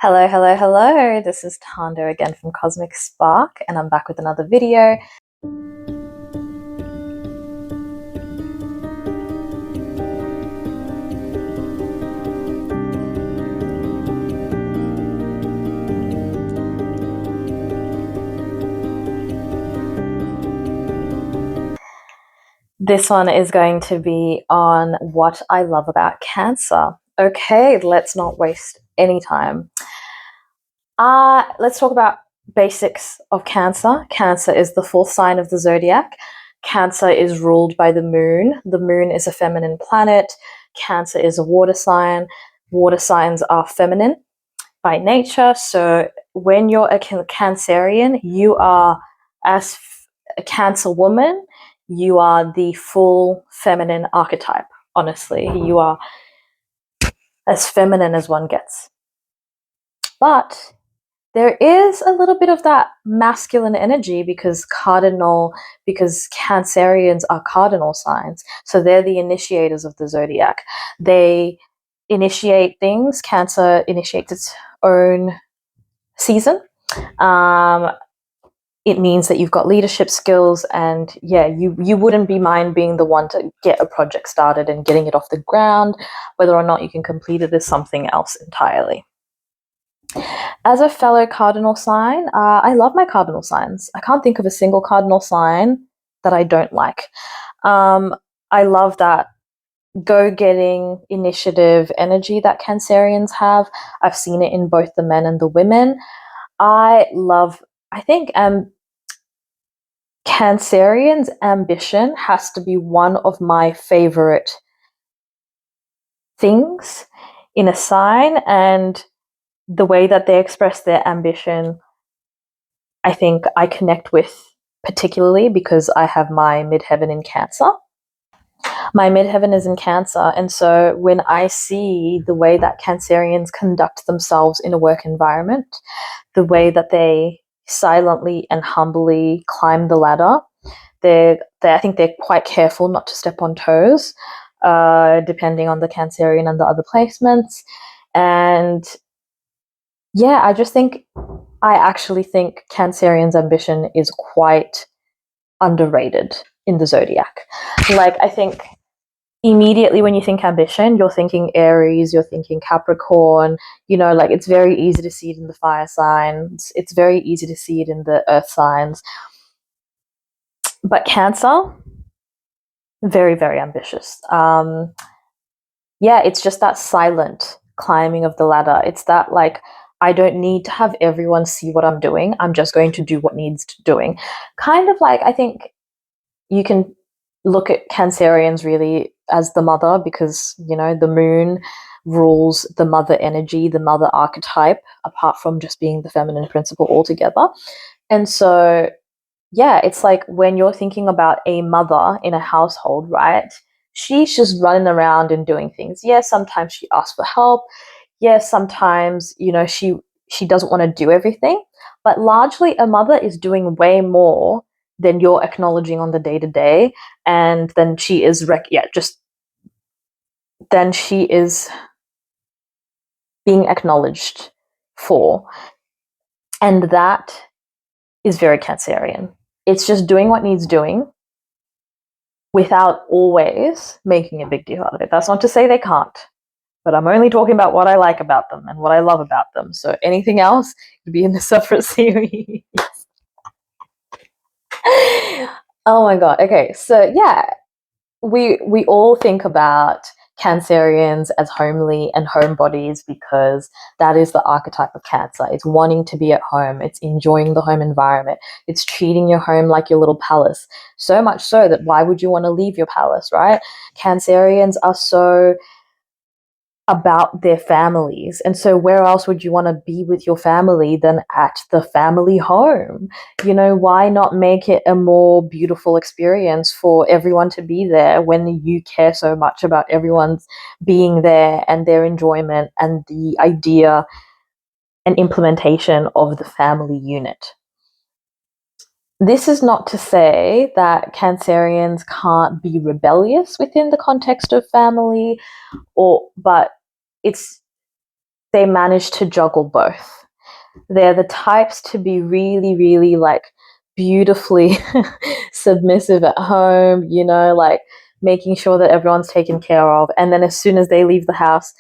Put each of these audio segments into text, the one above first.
Hello, hello, hello. This is Tando again from Cosmic Spark, and I'm back with another video. This one is going to be on what I love about Cancer. Okay, let's not waste any time. Let's talk about basics of Cancer. Cancer is the fourth sign of the zodiac. Cancer is ruled by the moon. The moon is a feminine planet. Cancer is a water sign. Water signs are feminine by nature. So when you're a Cancerian, you are, as a Cancer woman, you are the full feminine archetype. Honestly, you are as feminine as one gets. But there is a little bit of that masculine energy because Cancerians are cardinal signs. So they're the initiators of the zodiac. They initiate things. Cancer initiates its own season. It means that you've got leadership skills, and you wouldn't be mind being the one to get a project started and getting it off the ground. Whether or not you can complete it is something else entirely. As a fellow cardinal sign, I love my cardinal signs. I can't think of a single cardinal sign that I don't like. I love that go-getting initiative energy that Cancerians have. I've seen it in both the men and the women. I think Cancerians' ambition has to be one of my favorite things in a sign, and the way that they express their ambition, I think I connect with particularly because I have my midheaven in Cancer. My midheaven is in Cancer, and so when I see the way that Cancerians conduct themselves in a work environment, the way that they silently and humbly climb the ladder, I think they're quite careful not to step on toes, depending on the Cancerian and the other placements. And yeah, I actually think Cancerian's ambition is quite underrated in the zodiac. Like, I think immediately when you think ambition, you're thinking Aries, you're thinking Capricorn, like it's very easy to see it in the fire signs, it's very easy to see it in the earth signs. But Cancer, very, very ambitious. It's just that silent climbing of the ladder. It's that, like, I don't need to have everyone see what I'm doing. I'm just going to do what needs doing. Kind of like, I think you can look at Cancerians really as the mother, because, the moon rules the mother energy, the mother archetype, apart from just being the feminine principle altogether. And so, it's like when you're thinking about a mother in a household, right? She's just running around and doing things. Yes, sometimes she asks for help. Yes, sometimes, she doesn't want to do everything. But largely, a mother is doing way more than you're acknowledging on the day-to-day, and then she is then she is being acknowledged for. And that is very Cancerian. It's just doing what needs doing without always making a big deal out of it. That's not to say they can't, but I'm only talking about what I like about them and what I love about them. So anything else could be in a separate series. Oh my god. Okay, so we all think about Cancerians as homely and homebodies because that is the archetype of Cancer. It's wanting to be at home. It's enjoying the home environment. It's treating your home like your little palace. So much so that why would you want to leave your palace, right? Cancerians are so about their families. And so where else would you want to be with your family than at the family home? Why not make it a more beautiful experience for everyone to be there when you care so much about everyone's being there and their enjoyment and the idea and implementation of the family unit? This is not to say that Cancerians can't be rebellious within the context of family, but it's they manage to juggle both. They're the types to be really, really like beautifully submissive at home, you know, like making sure that everyone's taken care of. And then as soon as they leave the house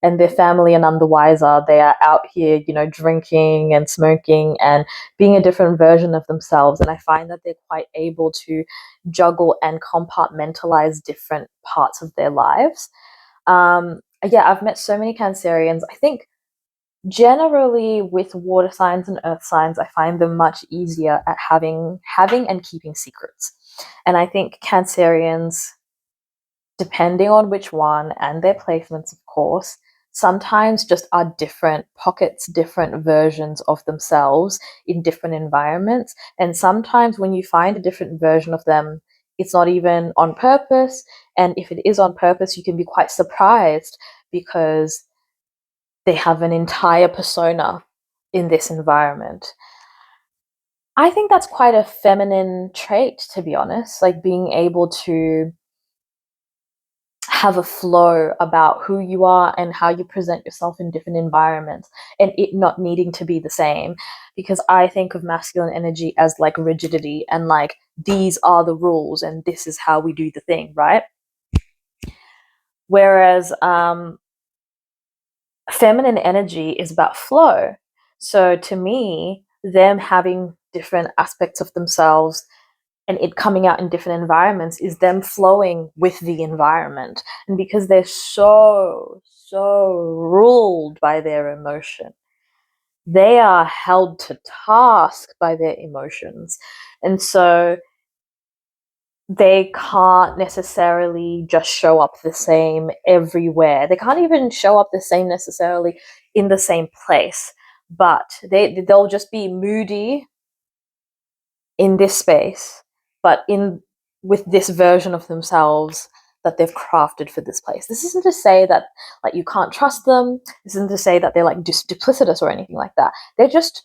and their family are none the wiser, they are out here, you know, drinking and smoking and being a different version of themselves. And I find that they're quite able to juggle and compartmentalize different parts of their lives. Yeah, I've met so many Cancerians. I think generally with water signs and earth signs, I find them much easier at having and keeping secrets. And I think Cancerians, depending on which one and their placements, of course, sometimes just are different pockets, different versions of themselves in different environments. And sometimes when you find a different version of them, it's not even on purpose. And if it is on purpose, you can be quite surprised because they have an entire persona in this environment. I think that's quite a feminine trait, to be honest, like being able to have a flow about who you are and how you present yourself in different environments and it not needing to be the same. Because I think of masculine energy as like rigidity and like these are the rules and this is how we do the thing, right? Whereas feminine energy is about flow. So to me, them having different aspects of themselves and it coming out in different environments is them flowing with the environment. And because they're so ruled by their emotion, they are held to task by their emotions. And so they can't necessarily just show up the same everywhere. They can't even show up the same necessarily in the same place, but they'll just be moody in this space, but in with this version of themselves that they've crafted for this place. This isn't to say that like you can't trust them. This isn't to say that they're like duplicitous or anything like that. They're just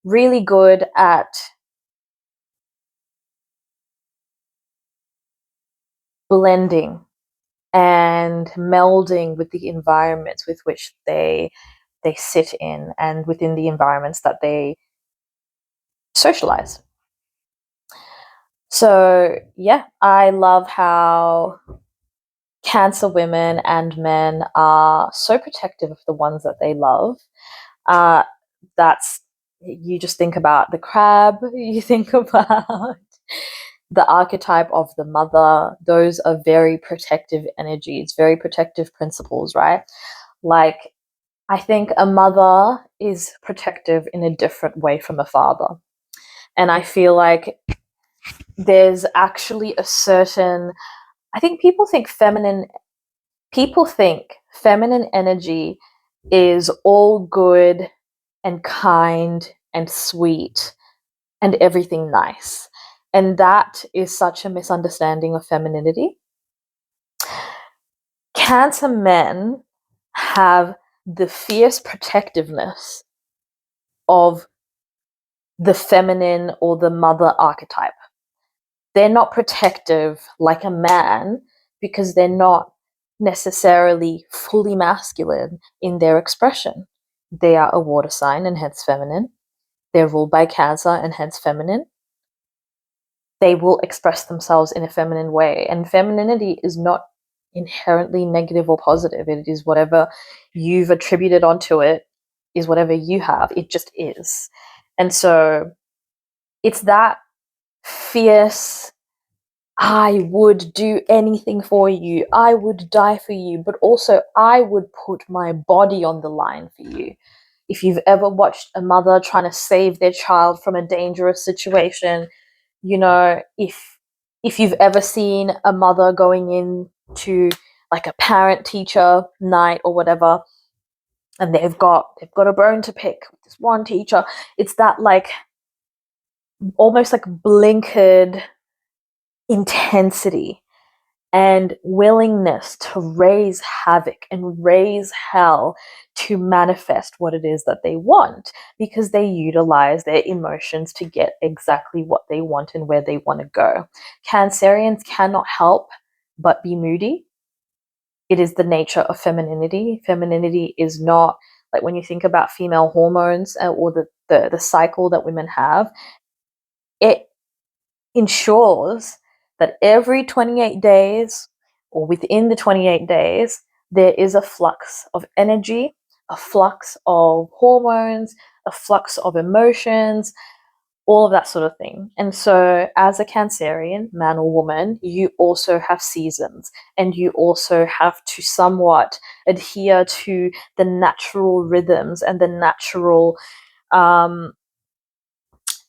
really good at blending and melding with the environments with which they sit in and within the environments that they socialize. So yeah, I love how Cancer women and men are so protective of the ones that they love. Uh, that's you just think about the crab, you think about the archetype of the mother. Those are very protective energies, very protective principles, right? Like, I think a mother is protective in a different way from a father. And I feel like there's actually a certain, I think people think feminine energy is all good and kind and sweet and everything nice. And that is such a misunderstanding of femininity. Cancer men have the fierce protectiveness of the feminine or the mother archetype. They're not protective like a man because they're not necessarily fully masculine in their expression. They are a water sign and hence feminine. They're ruled by Cancer and hence feminine. They will express themselves in a feminine way. And femininity is not inherently negative or positive. It is whatever you've attributed onto it, is whatever you have. It just is. And so it's that fierce, I would do anything for you. I would die for you, but also I would put my body on the line for you. If you've ever watched a mother trying to save their child from a dangerous situation, you know, if you've ever seen a mother going in to like a parent teacher night or whatever, and they've got a bone to pick with this one teacher, it's that like almost like blinkered intensity and willingness to raise havoc and raise hell to manifest what it is that they want, because they utilize their emotions to get exactly what they want and where they want to go. Cancerians cannot help but be moody. It is the nature of femininity. Femininity is not Like when you think about female hormones or the cycle that women have, it ensures that every 28 days or within the 28 days, there is a flux of energy, a flux of hormones, a flux of emotions, all of that sort of thing. And so, as a Cancerian, man or woman, you also have seasons and you also have to somewhat adhere to the natural rhythms and the natural um,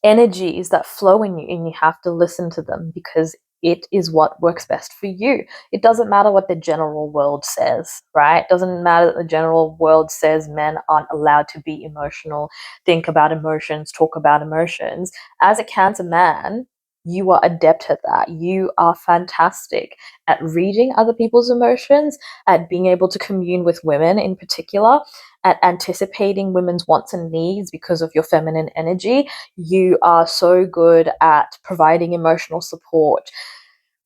energies that flow in you, and you have to listen to them because it is what works best for you. It doesn't matter what the general world says, right? It doesn't matter that the general world says men aren't allowed to be emotional, think about emotions, talk about emotions. As a Cancer man, you are adept at that. You are fantastic at reading other people's emotions, at being able to commune with women in particular, at anticipating women's wants and needs because of your feminine energy. You are so good at providing emotional support.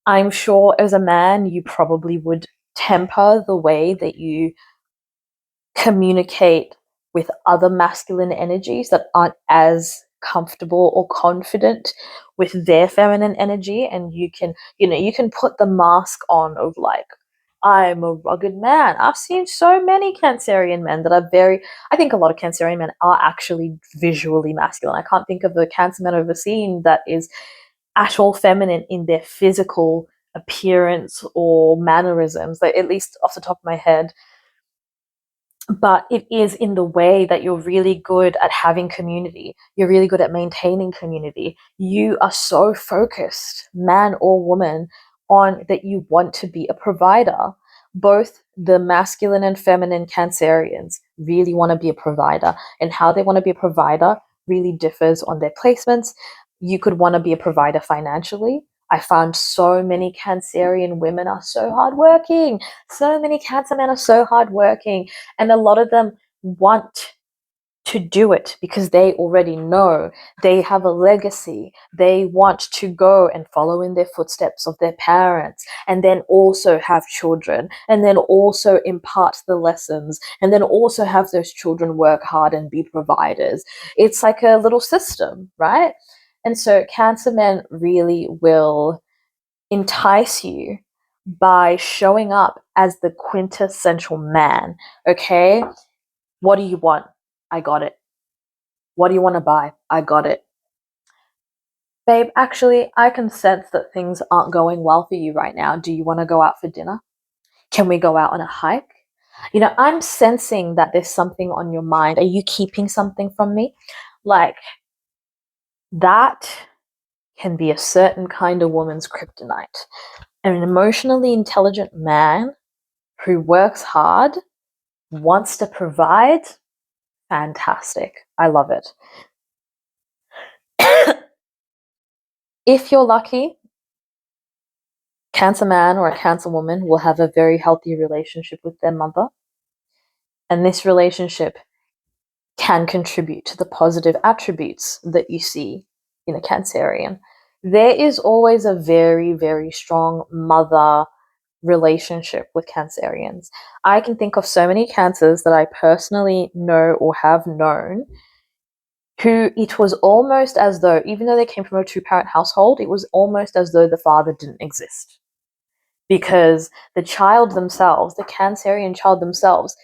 I'm sure as a man, you probably would temper the way that you communicate with other masculine energies that aren't as comfortable or confident with their feminine energy. And you can put the mask on of like, I'm a rugged man. I've seen so many Cancerian men that are I think a lot of Cancerian men are actually visually masculine. I can't think of a Cancer man I've ever seen that is at all feminine in their physical appearance or mannerisms, like, at least off the top of my head. But it is in the way that you're really good at having community. You're really good at maintaining community. You are so focused, man or woman, on that you want to be a provider. Both the masculine and feminine Cancerians really want to be a provider, and how they want to be a provider really differs on their placements. You could want to be a provider financially. I found so many Cancerian women are so hardworking. So many Cancer men are so hardworking, and a lot of them want to do it because they already know they have a legacy. They want to go and follow in their footsteps of their parents, and then also have children, and then also impart the lessons, and then also have those children work hard and be providers. It's like a little system, right? And so Cancer men really will entice you by showing up as the quintessential man. Okay, what do you want? I got it. What do you want to buy? I got it. Babe, actually, I can sense that things aren't going well for you right now. Do you want to go out for dinner? Can we go out on a hike? I'm sensing that there's something on your mind. Are you keeping something from me? Like, that can be a certain kind of woman's kryptonite. An emotionally intelligent man who works hard, wants to provide, fantastic. I love it. If you're lucky, Cancer man or a Cancer woman will have a very healthy relationship with their mother. And this relationship can contribute to the positive attributes that you see in a Cancerian. There is always a very, very strong mother relationship with Cancerians. I can think of so many Cancers that I personally know or have known who it was almost as though, even though they came from a two-parent household, it was almost as though the father didn't exist. Because the child themselves, the Cancerian child themselves,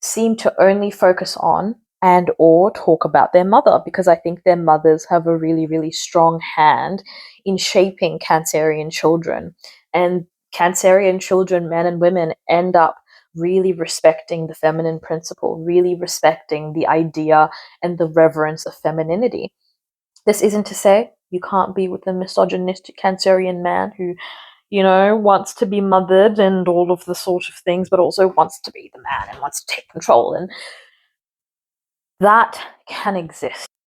seem to only focus on and or talk about their mother, because I think their mothers have a really, really strong hand in shaping Cancerian children. And Cancerian children, men and women, end up really respecting the feminine principle, really respecting the idea and the reverence of femininity. This isn't to say you can't be with a misogynistic Cancerian man who, wants to be mothered and all of the sort of things, but also wants to be the man and wants to take control. And that can exist.